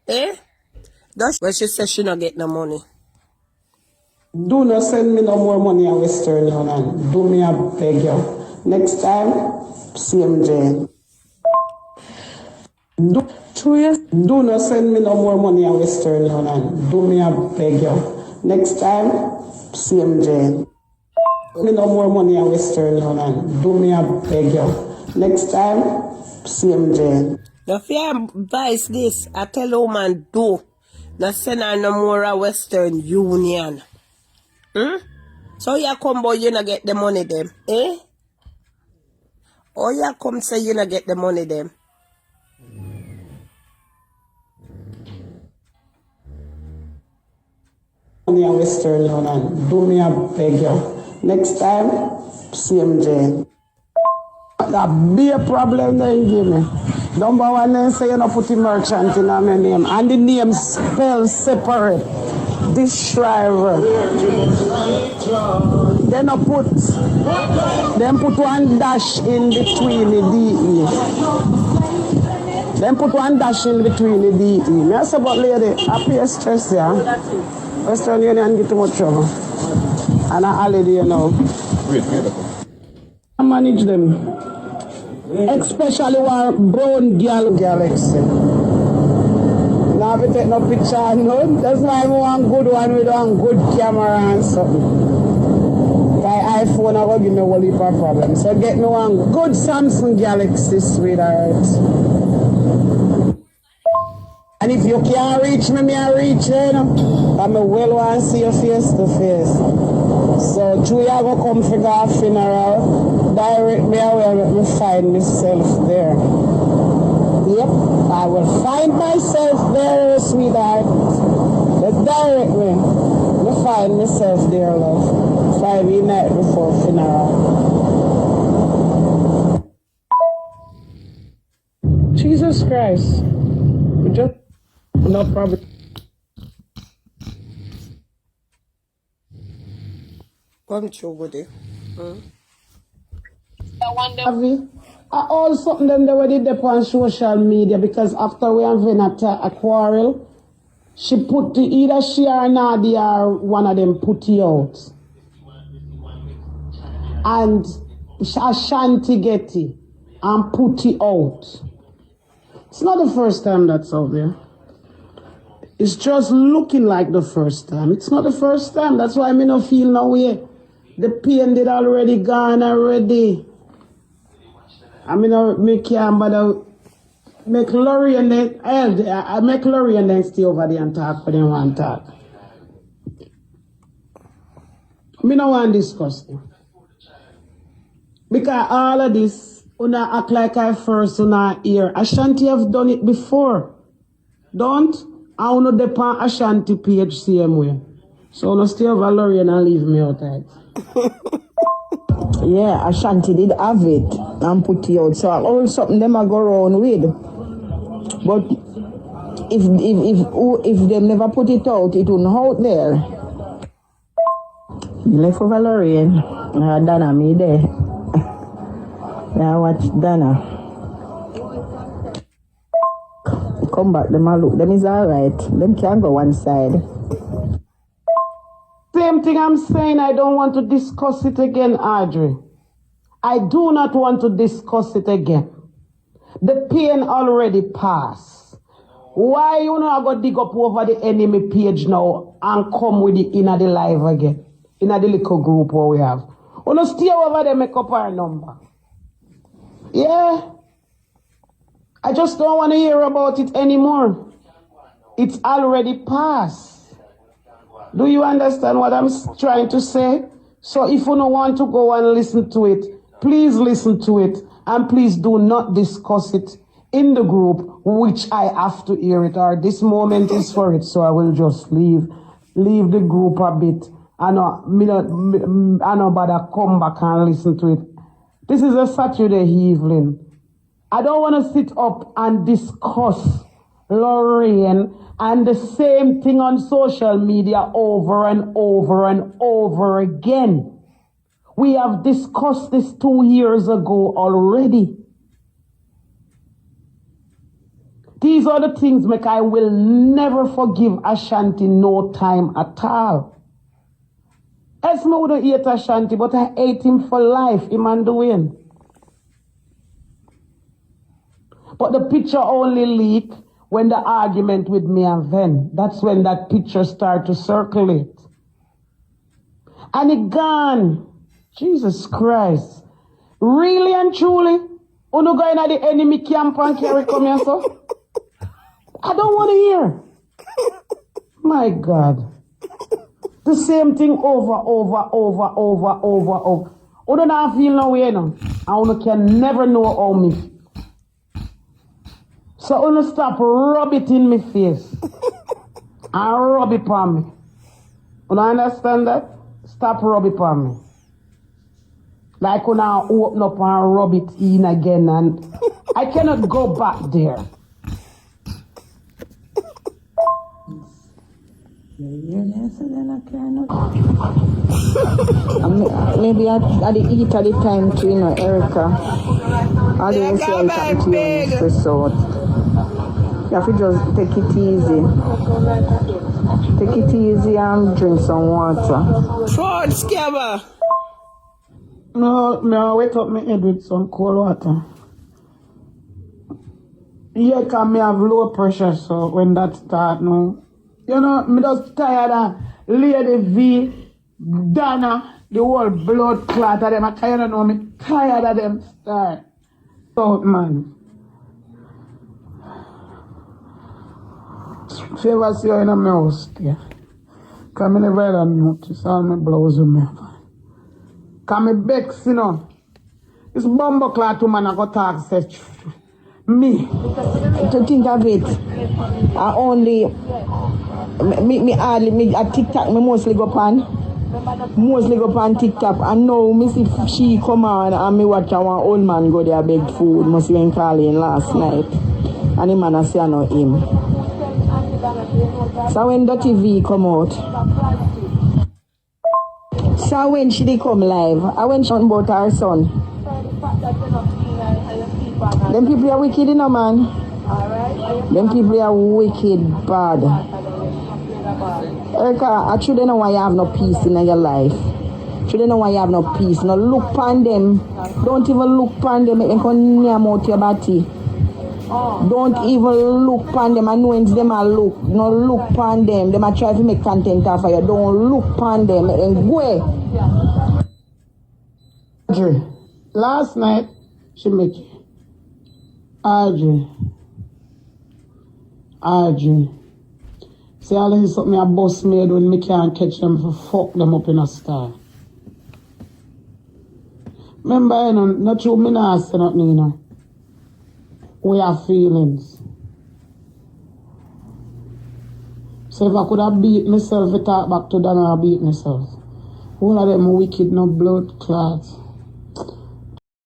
Eh? That's where she says she not get no money. Do not send me no more money at Western Union. Do me a beg you. Next time, CMJ. Do not send me no more money at Western Union. Do me a beg you. Next time, CMJ. Me no more money at Western Union. Do me a beg you. Next time, CMJ. The fear advice this, I tell a woman do. Not send her no more a Western Union. So you come boy, you not get the money them, eh? Or you come say you not get the money them. Money at Western Union. Do me a beg you. Next time, CMJ. That be a problem they give me. Number one, they say you not put the merchant in my name. And the name spelled separate. This driver. Then put one dash in between the DE. Then put one dash in between the DE. Me I say, but lady, I pay stress here. Western Union get too much trouble. And I holiday, you know. I manage them. Especially one brown girl galaxy. Now we take no picture, no. That's why I want good one with one good camera and something. My iPhone I will give me a whole heap of problems. So get me one good Samsung Galaxy, sweetheart. And if you can't reach me, I reach you, know. I'm a well want to see you face to face. So Julia go come figure a funeral. Direct me away, let me find myself there. Yep, I will find myself there, sweetheart. But direct me. Let me find myself there, love. Friday night before funeral. Jesus Christ. We just no problem. Come true with it. All something them they were did up on social media because after we having a quarrel, she put either she or Nadia or one of them put it out. And Ashanti get it and put it out. It's not the first time that's out there. It's just looking like the first time. It's not the first time. That's why I no feel no way. The pain did already gone already. I mean, I can't bother make Laurie and then I make Laurie and then stay over there and talk when they want to talk. I don't want to discuss them. Because all of this, una act like I first una hear. Ashanti have done it before. Don't? I want to depend Ashanti page same way. So una stay over Laurie and leave me outside. Yeah, Ashanti did have it and put it out. So all something them I go around with. But if them never put it out, it wouldn't out there. You left for Valerian. Dana me there. Yeah, watch Dana. Come back, them a look. Them is alright. Them can go one side. Same thing I'm saying, I don't want to discuss it again, Audrey. I do not want to discuss it again. The pain already passed. Why you know I go dig up over the enemy page now and come with it in the live again? In the little group where we have. You know, stay over there, make up our number. Yeah. I just don't want to hear about it anymore. It's already passed. Do you understand what I'm trying to say? So if you don't want to go and listen to it, please listen to it. And please do not discuss it in the group, which I have to hear it. Or this moment is for it, so I will just leave the group a bit. I know, but I come back and listen to it. This is a Saturday evening. I don't want to sit up and discuss Lorraine and the same thing on social media over and over and over again. We have discussed this 2 years ago already. These are the things make I will never forgive Ashanti no time at all. As me wouldn't hate Ashanti, but I hate him for life, him and Dwayne. But the picture only leak when the argument with me and Ven. That's when that picture start to circulate. And it gone. Jesus Christ. Really and truly? Uno going at the enemy camp and carry come here, so? I don't want to hear. My God. The same thing over. Uno not feel no way now. And uno can never know how me feel. So uno stop rub it in my face. And rub it on me. Uno understand that? Stop rub it on me. Like when I open up and rub it in again, and I cannot go back there. Maybe at the eat at the time too, you know, Erica. All the way say I'm to you in this resort. You have to just take it easy. Take it easy and drink some water. Fraud scammer. No, I wake up my head with some cold water. Yeah, can me have low pressure, so when that start now, you know, me just tired of Lady V, Donna, the whole blood clot of them. I kind of know me tired of them start. So, man. Favor see you in my house, yeah. Come in the bed and notice all my blouse with me. Come me bex, you know. This bumbo clot woman I go talk such me. To think of it, I only me at TikTok me mostly go on TikTok, and now me see she come on and me watch our old man go there beg food. Must been calling last night, and the man I say I know him. So when the TV come out, so when she did come live, I went on about her son. Them people are wicked, you know, man. Them people are wicked bad. Erica, I shouldn't know why you have no peace in your life. Shouldn't know why you have no peace. No look upon them. Don't even look upon them. Make them come near out your body. Don't even look upon them. I know when them are look. No look upon them. Them are try to make content of you. Don't look upon them. Make them go away. Last night, she make you. Audrey. See, all this is something a boss made when me can't catch them for fuck them up in a star. Remember, you know, not true, me not say nothing, you know. We have feelings. So if I could have beat myself, I talk back to them, I beat myself. All of them wicked, no blood clots.